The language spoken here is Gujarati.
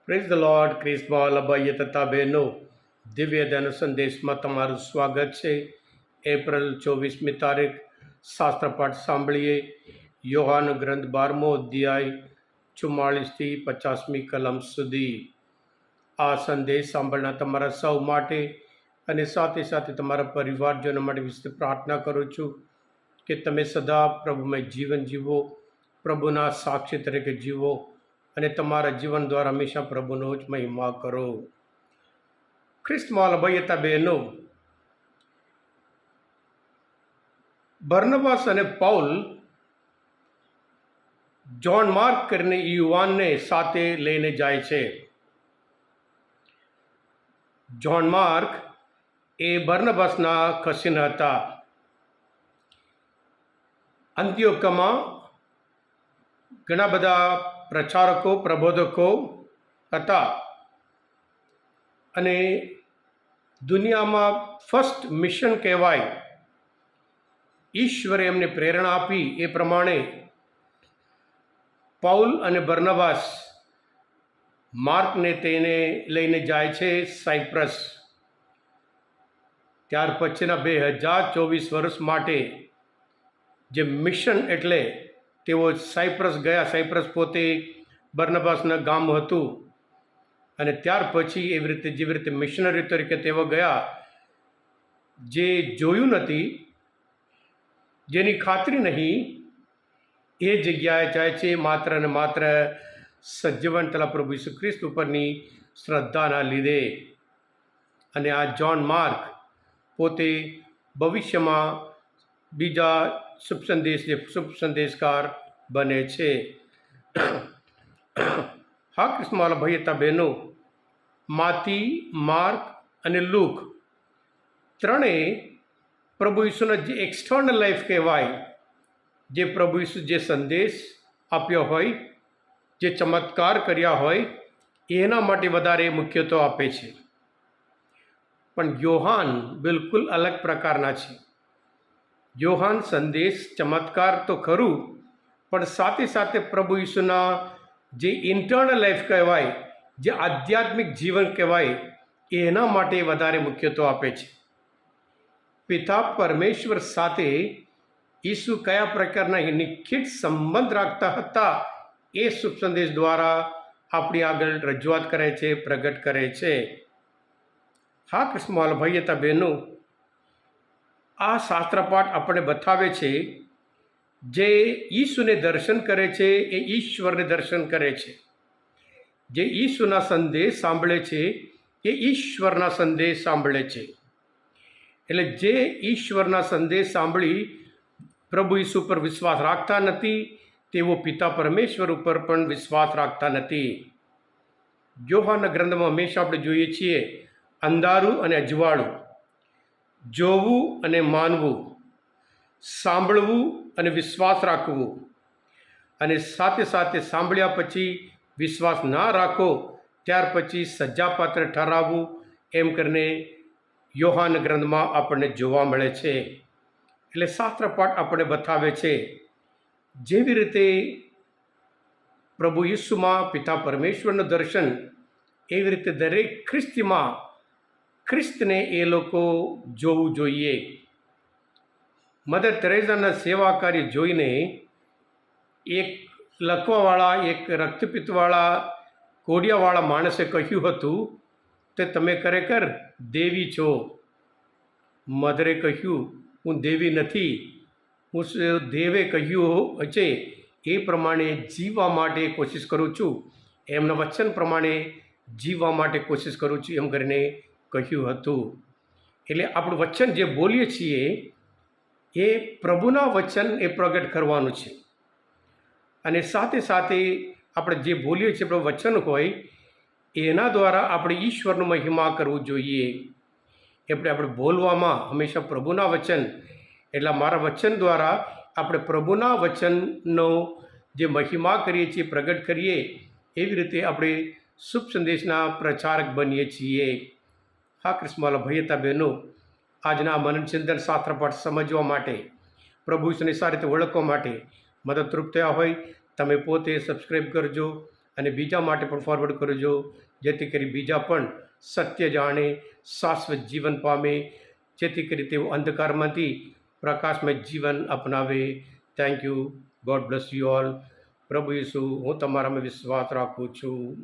Praise the lord. ક્રિસ્મા લબાઈએ તથા બહેનો, દિવ્ય ધન સંદેશમાં તમારું સ્વાગત છે. એપ્રિલ 24મી તારીખ શાસ્ત્રપાઠ સાંભળીએ. યોહાન ગ્રંથ 12મો અધ્યાય 44થી 50મી કલમ સુધી. આ સંદેશ સાંભળનાર તમારા સૌ માટે અને સાથે સાથે તમારા પરિવારજનો માટે વિશે પ્રાર્થના કરું છું કે તમે સદા પ્રભુમય જીવન જીવો, પ્રભુના સાક્ષી તરીકે જીવો અને તમારા જીવન દ્વારા હંમેશા પ્રભુનો જ મહિમા કરો. ખ્રિસ્તમાં લભાઈતા બહેનો, બર્નબાસ અને પાઉલ જ્હોન માર્ક કરીને યુવાનને સાથે લઈને જાય છે. જ્હોન માર્ક એ બર્નબાસના કસીન હતા. અંત્યોક્યમાં ઘણા બધા પ્રચારકો, પ્રબોધકો હતા અને દુનિયામાં ફર્સ્ટ મિશન કહેવાય. ઈશ્વરે એમને પ્રેરણા આપી એ પ્રમાણે પાઉલ અને બર્નબાસ માર્કને તેને લઈને જાય છે સાયપ્રસ. ત્યાર પછીના 2024 વર્ષ માટે જે મિશન એટલે તેઓ સાયપ્રસ ગયા. સાયપ્રસ પોતે બર્નબાસના ગામ હતું અને ત્યાર પછી એવી રીતે જેવી રીતે મિશનરી તરીકે તેઓ ગયા, જે જોયું નથી, જેની ખાતરી નહીં, એ જગ્યાએ જાય છે માત્ર ને માત્ર સજીવન તલા પ્રભુ ઈસુ ખ્રિસ્ત ઉપરની શ્રદ્ધાના લીધે. અને આ જ્હોન માર્ક પોતે ભવિષ્યમાં બીજા શુભ સંદેશકાર બને છે. હા ક્રિસ્મા ભાઈતા બહેનો, માથી, માર્ક અને લૂક ત્રણેય પ્રભુ ઈસુના જે એક્સટર્નલ લાઈફ કહેવાય, જે પ્રભુ ઈસુ જે સંદેશ આપ્યો હોય, જે ચમત્કાર કર્યા હોય, એના માટે વધારે મુખ્યત્વ આપે છે. પણ યોહાન બિલકુલ અલગ પ્રકારના છે. યોહાન સંદેશ ચમત્કાર તો ખરું, પણ સાથે સાથે પ્રભુ ઈસુના જે ઇન્ટરનલ લાઈફ કહેવાય, જે આધ્યાત્મિક જીવન કહેવાય, એના માટે વધારે મુખ્યત્વ આપે છે. પિતા પરમેશ્વર સાથે ઈસુ કયા પ્રકારના નિશ્ચિત સંબંધ રાખતા હતા, એ શુભ સંદેશ દ્વારા આપણી આગળ રજૂઆત કરે છે, પ્રગટ કરે છે. હા કૃષ્ણ ભાઈ હતા બહેનો, આ શાસ્ત્રપાઠ આપણે બતાવે છે જે ઈસુને દર્શન કરે છે એ ઈશ્વરને દર્શન કરે છે. જે ઈસુના સંદેશ સાંભળે છે એ ઈશ્વરના સંદેશ સાંભળે છે. એટલે જે ઈશ્વરના સંદેશ સાંભળી પ્રભુ ઈસુ પર વિશ્વાસ રાખતા નથી, તેઓ પિતા પરમેશ્વર ઉપર પણ વિશ્વાસ રાખતા નથી. યોહાનના ગ્રંથમાં હંમેશા આપણે જોઈએ છીએ અંધારું અને અજવાળું, જોવું અને માનવું, સાંભળવું અને વિશ્વાસ રાખવું, અને સાથે સાથે સાંભળ્યા પછી વિશ્વાસ ના રાખો ત્યાર પછી સજાપાત્ર ઠરાવવું, એમ કરીને યોહાન ગ્રંથમાં આપણને જોવા મળે છે. એટલે શાસ્ત્રપાઠ આપણે બતાવે છે જેવી રીતે પ્રભુ ઈસુમાં પિતા પરમેશ્વરનું દર્શન, એવી રીતે દરેક ખ્રિસ્તીમાં ખ્રિસ્તને એ લોકો જોવું જોઈએ. મદર તેરેસાના સેવા કાર્ય જોઈને એક લકવાવાળા, એક રક્તપિત્તવાળા, કોડિયાવાળા માણસે કહ્યું હતું કે તમે ખરેખર દેવી છો. મદરે કહ્યું, હું દેવી નથી, હું દેવે કહ્યું છે એ પ્રમાણે જીવવા માટે કોશિશ કરું છું, એમના વચન પ્રમાણે જીવવા માટે કોશિશ કરું છું, એમ કરીને કહ્યું હતું. એટલે આપણું વચન જે બોલીએ છીએ એ પ્રભુના વચન એ પ્રગટ કરવાનું છે. અને સાથે સાથે આપણે જે બોલીએ છીએ આપણું વચન હોય, એના દ્વારા આપણે ઈશ્વરનું મહિમા કરવું જોઈએ. એટલે આપણે બોલવામાં હંમેશા પ્રભુના વચન, એટલે મારા વચન દ્વારા આપણે પ્રભુના વચનનો જે મહિમા કરીએ છીએ, પ્રગટ કરીએ, એવી રીતે આપણે શુભ સંદેશના પ્રચારક બનીએ છીએ. હા કૃષ્ણવાલા ભાઈ હતા બહેનો, આજના મનનચિંતન શાસ્ત્રપાઠ સમજવા માટે, પ્રભુ ઈસુને સારી રીતે ઓળખવા માટે મદદરૂપ થયા હોય તમે પોતે સબસ્ક્રાઈબ કરજો અને બીજા માટે પણ ફોરવર્ડ કરજો, જેથી કરી બીજા પણ સત્ય જાણે, શાશ્વત જીવન પામે, જેથી કરી તેઓ અંધકારમાંથી પ્રકાશમય જીવન અપનાવે. Thank you. God bless you all. પ્રભુ ઈસુ, હું તમારામાં વિશ્વાસ રાખું છું.